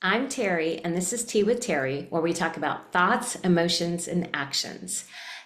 I'm Teri, and this is Tea with Teri, where we talk about thoughts, emotions, and actions.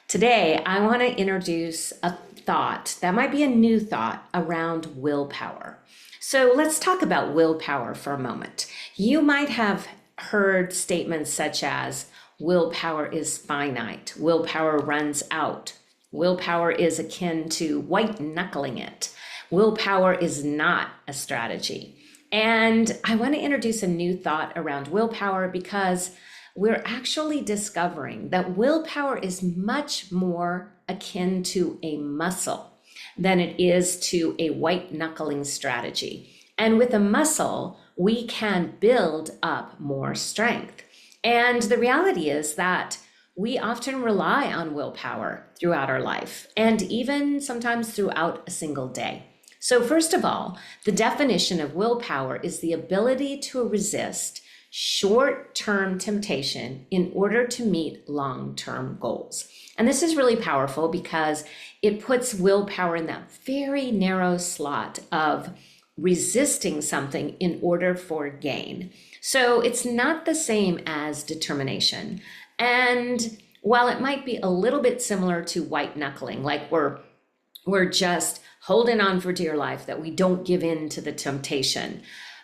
Today, I want to introduce a thought that might be a new thought around willpower. So let's talk about willpower for a moment. You might have heard statements such as, willpower is finite, willpower runs out, willpower is akin to white knuckling it, willpower is not a strategy. And I want to introduce a new thought around willpower because we're actually discovering that willpower is much more akin to a muscle than it is to a white knuckling strategy. And with a muscle, we can build up more strength. And the reality is that we often rely on willpower throughout our life, and even sometimes throughout a single day. So first of all, the definition of willpower is the ability to resist short-term temptation in order to meet long-term goals. And this is really powerful because it puts willpower in that very narrow slot of resisting something in order for gain. So it's not the same as determination. And while it might be a little bit similar to white knuckling, like we're just holding on for dear life that we don't give in to the temptation.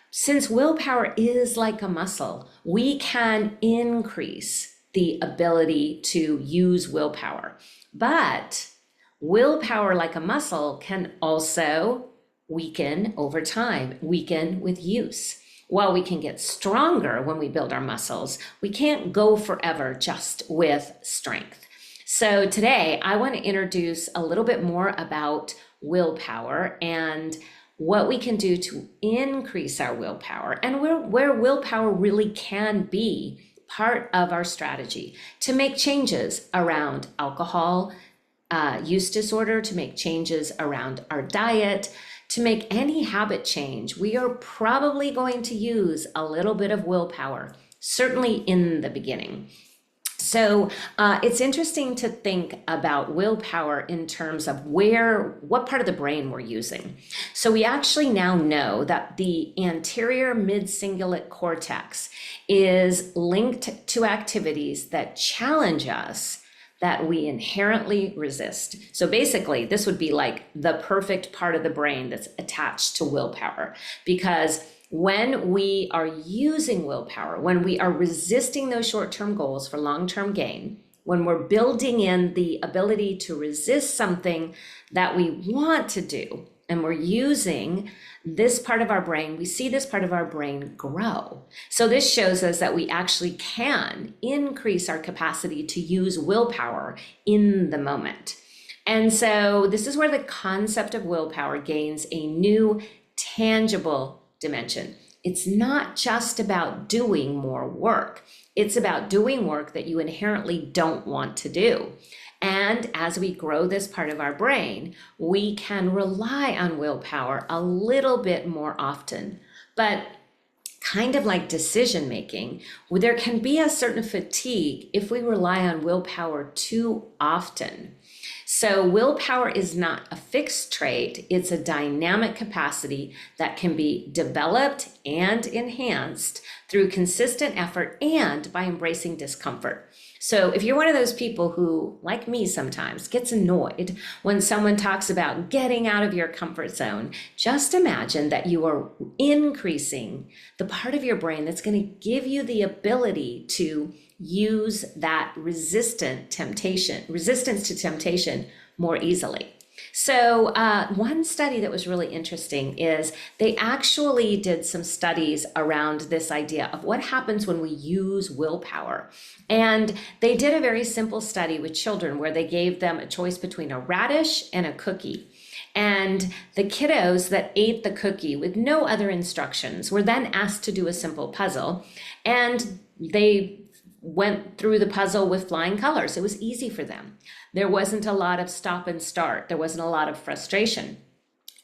Since willpower is like a muscle, we can increase the ability to use willpower. But willpower, like a muscle, can also weaken over time, weaken with use. While we can get stronger when we build our muscles, we can't go forever just with strength. So today, I want to introduce a little bit more about willpower and what we can do to increase our willpower and where willpower really can be part of our strategy to make changes around alcohol use disorder, to make changes around our diet, to make any habit change. We are probably going to use a little bit of willpower, certainly in the beginning. So it's interesting to think about willpower in terms of what part of the brain we're using. So we actually now know that the anterior mid-cingulate cortex is linked to activities that challenge us that we inherently resist. So basically, this would be like the perfect part of the brain that's attached to willpower, because when we are using willpower, when we are resisting those short-term goals for long-term gain, when we're building in the ability to resist something that we want to do, and we're using this part of our brain, we see this part of our brain grow. So this shows us that we actually can increase our capacity to use willpower in the moment. And so this is where the concept of willpower gains a new tangible dimension. It's not just about doing more work. It's about doing work that you inherently don't want to do. And as we grow this part of our brain, we can rely on willpower a little bit more often. But kind of like decision making, there can be a certain fatigue if we rely on willpower too often. So willpower is not a fixed trait, it's a dynamic capacity that can be developed and enhanced through consistent effort and by embracing discomfort. So if you're one of those people who, like me sometimes, gets annoyed when someone talks about getting out of your comfort zone, just imagine that you are increasing the part of your brain that's going to give you the ability to use that resistance to temptation more easily. So one study that was really interesting is they actually did some studies around this idea of what happens when we use willpower. And they did a very simple study with children where they gave them a choice between a radish and a cookie. And the kiddos that ate the cookie with no other instructions were then asked to do a simple puzzle. And they went through the puzzle with flying colors. It was easy for them. There wasn't a lot of stop and start. There wasn't a lot of frustration,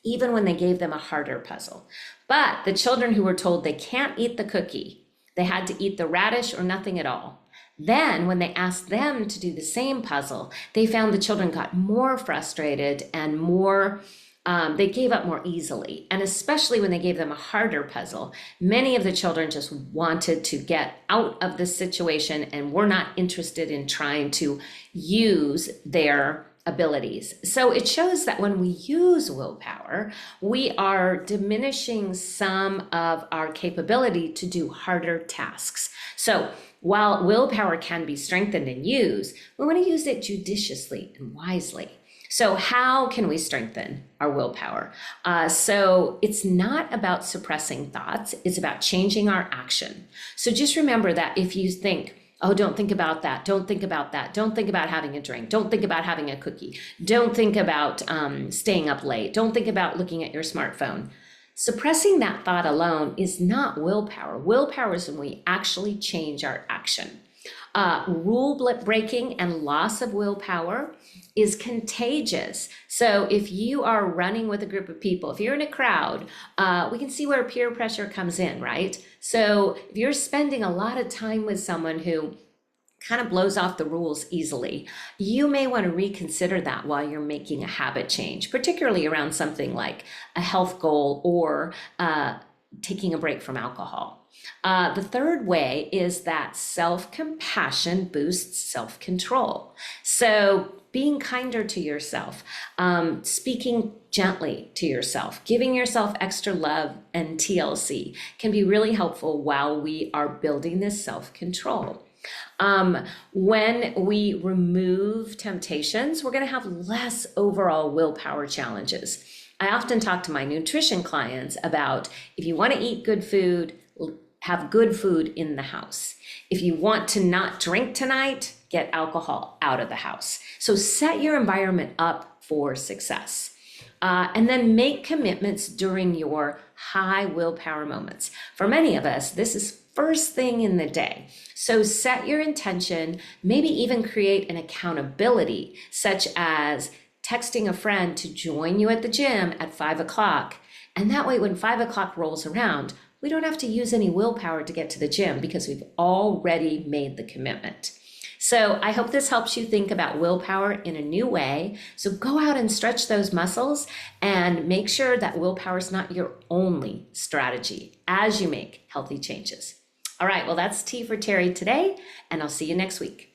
even when they gave them a harder puzzle. But the children who were told they can't eat the cookie, they had to eat the radish or nothing at all. Then when they asked them to do the same puzzle, they found the children got more frustrated and more they gave up more easily. And especially when they gave them a harder puzzle, many of the children just wanted to get out of the situation and were not interested in trying to use their abilities. So it shows that when we use willpower, we are diminishing some of our capability to do harder tasks. So while willpower can be strengthened and used, we want to use it judiciously and wisely. So how can we strengthen our willpower? So it's not about suppressing thoughts, it's about changing our action. So just remember that if you think, oh, don't think about that, don't think about that, don't think about having a drink, don't think about having a cookie, don't think about staying up late, don't think about looking at your smartphone. Suppressing that thought alone is not willpower. Willpower is when we actually change our action. Rule breaking and loss of willpower is contagious. So if you are running with a group of people, if you're in a crowd, we can see where peer pressure comes in, right? So if you're spending a lot of time with someone who kind of blows off the rules easily, you may want to reconsider that while you're making a habit change, particularly around something like a health goal or taking a break from alcohol. The third way is that self-compassion boosts self-control. So being kinder to yourself, speaking gently to yourself, giving yourself extra love and TLC can be really helpful while we are building this self-control. When we remove temptations, we're going to have less overall willpower challenges. I often talk to my nutrition clients about if you want to eat good food, have good food in the house. If you want to not drink tonight, get alcohol out of the house. So set your environment up for success. And then make commitments during your high willpower moments. For many of us, this is first thing in the day. So set your intention, maybe even create an accountability, such as texting a friend to join you at the gym at 5 o'clock. And that way, when 5 o'clock rolls around, we don't have to use any willpower to get to the gym because we've already made the commitment. So I hope this helps you think about willpower in a new way. So go out and stretch those muscles and make sure that willpower is not your only strategy as you make healthy changes. All right, well, that's T for Teri today, and I'll see you next week.